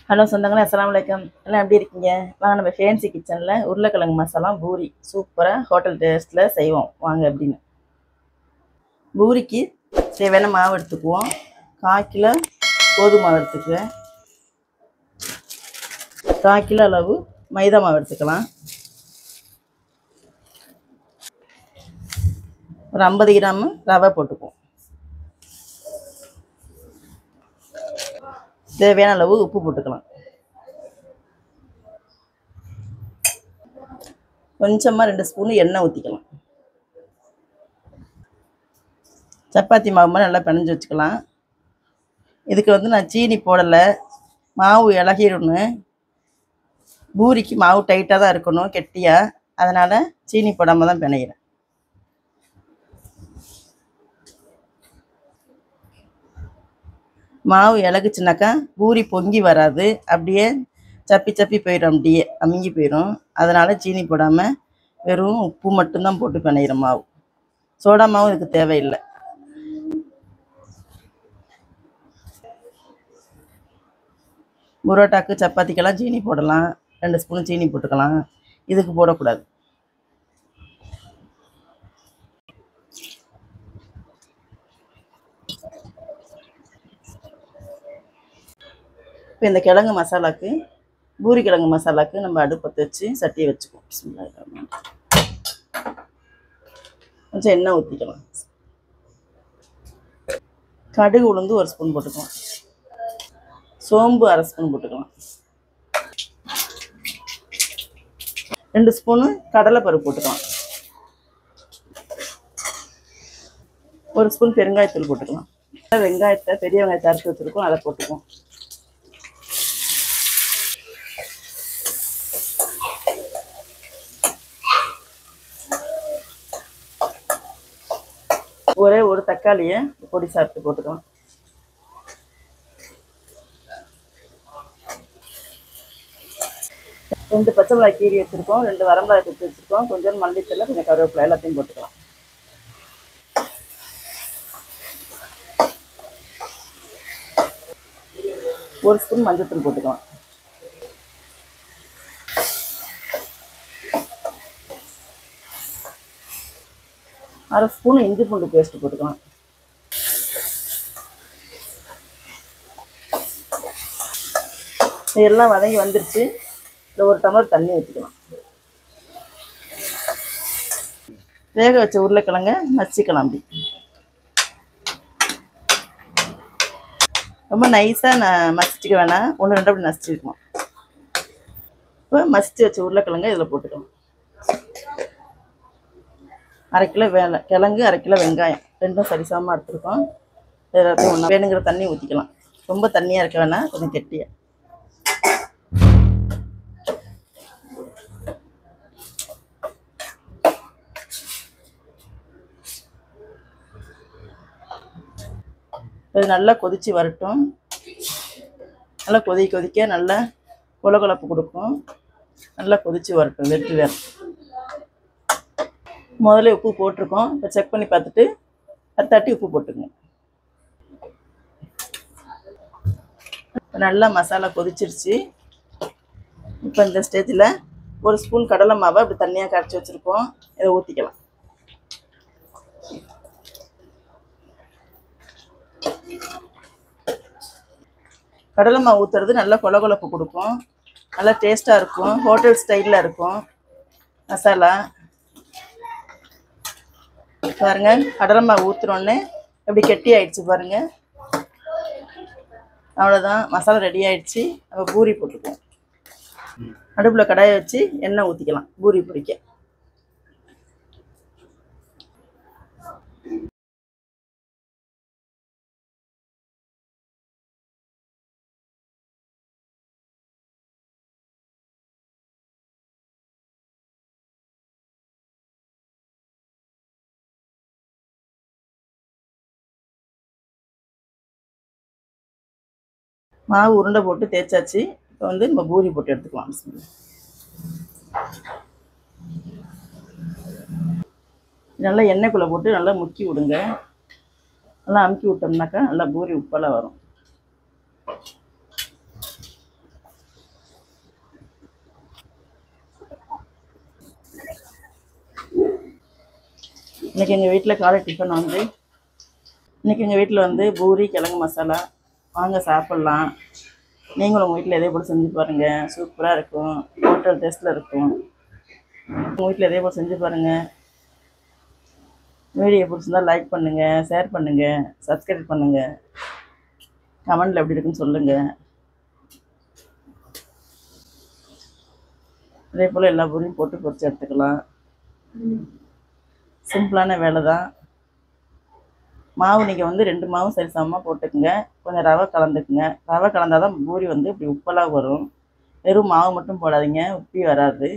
Hello சொந்தங்களே, அஸ்ஸலாமு அலைக்கும். எல்லாம் எப்படி இருக்கீங்க? வாங்க நம்ம ஃபேன்சி கிச்சனில் உருளைக்கிழங்கு மசாலா பூரி சூப்பராக ஹோட்டல் டேஸ்ட்டில் செய்வோம் வாங்க. அப்படின்னு பூரிக்கு தேவையான மாவு எடுத்துக்குவோம். 1/4 கிலோ கோதுமை மாவு எடுத்துக்குவேன். 1/4 கிலோ அளவு மைதா மாவு எடுத்துக்கலாம். ஒரு 50 கிராம் ரவை போட்டுக்குவோம். தேவையான அளவு உப்பு போட்டுக்கலாம். கொஞ்சமாக 2 ஸ்பூன் எண்ணெய் ஊற்றிக்கலாம். சப்பாத்தி மாவு மாதிரி நல்லா பிணைஞ்சு வச்சுக்கலாம். இதுக்கு நான் சீனி போடலை, மாவு இலகிடணும். பூரிக்கு மாவு டைட்டாக தான் இருக்கணும், கெட்டியாக. அதனால் சீனி போடாமல் தான் பிணைகிறேன். மாவு இலகுச்சுனாக்கா பூரி பொங்கி வராது, அப்படியே சப்பி சப்பி போயிடும், அப்படியே அமுங்கி போயிடும். அதனால் சீனி போடாமல் வெறும் உப்பு மட்டும்தான் போட்டு பிணையிற மாவு. சோடா மாவும் இதுக்கு தேவையில்லை. புரோட்டாக்கு சப்பாத்திக்கெல்லாம் சீனி போடலாம், 2 ஸ்பூன் சீனி போட்டுக்கலாம். இதுக்கு போடக்கூடாது. இப்போ இந்த கிழங்கு மசாலாக்கு, பூரி கிழங்கு மசாலாக்கு நம்ம அடுப்பத்தை வச்சு சட்டியை வச்சுக்குவோம். கொஞ்சம் எண்ணெய் ஊற்றிக்கலாம். கடுகு உளுந்து 1 ஸ்பூன் போட்டுக்கலாம். சோம்பு 1/2 ஸ்பூன் போட்டுக்கலாம். 2 ஸ்பூனு கடலைப்பருப்பு போட்டுக்கலாம். 1 ஸ்பூன் பெருங்காயத்தூள் போட்டுக்கலாம். வெங்காயத்தை, பெரிய வெங்காயத்தை அரைச்சி வச்சுருக்கோம், அதை போட்டுக்குவோம். ஒரே ஒரு தக்காளியை பொடி சாப்பிட்டு போட்டுக்கலாம். ரெண்டு பச்சை மிளகாய் கீரி வச்சுருக்கோம், 2 வரமிளகாய் குத்தி வச்சுருக்கோம், கொஞ்சம் மல்லித்தலை, கொஞ்சம் கருவேப்பிலை எல்லாத்தையும் போட்டுக்கலாம். ஒரு ஸ்பூன் மஞ்சத்தூள் போட்டுக்கலாம். அரை ஸ்பூன் இஞ்சி பூண்டு பேஸ்ட் போட்டுக்கலாம். எல்லாம் வதங்கி வந்துருச்சு. இந்த 1 டம்ளர் தண்ணி ஊற்றிக்கலாம். வேக வச்ச உருளைக்கிழங்க மசிக்கலாம். அப்படி ரொம்ப நைஸாக மசிச்சுக்க வேணாம், 1-2 அப்படி நசிச்சுக்கலாம். இப்போ மசிச்சு வச்ச உருளைக்கிழங்க இதில் போட்டுக்கலாம். 1/2 கிலோ கிழங்கு, 1/2 கிலோ வெங்காயம், ரெண்டும் சரிசமமாக எடுத்துருக்கோம். எல்லாத்தையும் ஒன்றா வேணுங்கிற தண்ணி ஊற்றிக்கலாம். ரொம்ப தண்ணியாக இருக்க வேணாம், கொஞ்சம் கெட்டியாக. இது நல்லா கொதித்து வரட்டும். நல்லா கொதிக்க நல்லா கொலகொலப்பு கொடுக்கும். நல்லா கொதித்து வரட்டும், வெட்டு வேற. முதல்ல உப்பு போட்டிருக்கோம், இப்போ செக் பண்ணி பார்த்துட்டு தட்டி உப்பு போட்டுங்க. நல்லா மசாலா கொதிச்சிருச்சு. இப்போ இந்த ஸ்டேஜில் 1 ஸ்பூன் கடலை மாவை அப்படி தண்ணியாக கரைச்சி வச்சுருக்கோம், இதை ஊற்றிக்கலாம். கடலை மாவு ஊற்றுறது நல்லா கொலகொலப்பு கொடுக்கும், நல்லா டேஸ்ட்டாக இருக்கும், ஹோட்டல் ஸ்டைலில் இருக்கும் மசாலா. பாருங்கள், கடலை மாவு ஊற்றுனோடனே எப்படி கெட்டி ஆயிடுச்சு பாருங்கள். அவ்வளோதான், மசாலா ரெடி ஆகிடுச்சு. நம்ம பூரி போட்டுக்குவோம். அடுப்பில் கடாயை வச்சு எண்ணெய் ஊற்றிக்கலாம் பூரி பொரிக்க. மாவு உருண்டை போட்டு தேய்ச்சாச்சு. இப்போ நம்ம பூரி போட்டு எடுத்துக்கலாம். நல்லா எண்ணெய்க்குள்ளே போட்டு நல்லா முக்கி விடுங்க. நல்லா அமுக்கி விட்டோம்னாக்கா நல்லா பூரி உப்பெல்லாம் வரும். இன்றைக்கி எங்கள் வீட்டில் காலை டிஃபன் வந்து பூரி கிழங்கு மசாலா. வாங்க சாப்பிட்லாம். நீங்களும் உங்கள் வீட்டில் இதே போல் செஞ்சு பாருங்கள். சூப்பராக இருக்கும். ஹோட்டல் டேஸ்ட்டில் இருக்கும். உங்கள் வீட்டில் இதே போல் செஞ்சு பாருங்கள். வீடியோ பிடிச்சிருந்தால் லைக் பண்ணுங்கள், ஷேர் பண்ணுங்கள், சப்ஸ்கிரைப் பண்ணுங்கள். கமெண்டில் எப்படி இருக்குன்னு சொல்லுங்கள். இதே போல் எல்லா பூரியும் போட்டு பொரிச்சு எடுத்துக்கலாம். சிம்பிளான வேலை தான். மாவு நீங்கள் வந்து 2 மாவும் சரி சமமாக போட்டுக்குங்க. கொஞ்சம் ரவை கலந்துக்குங்க. ரவை கலந்தால் தான் பூரி வந்து இப்படி உப்பலாக வரும். வெறும் மாவு மட்டும் போடாதீங்க, உப்பி வராது.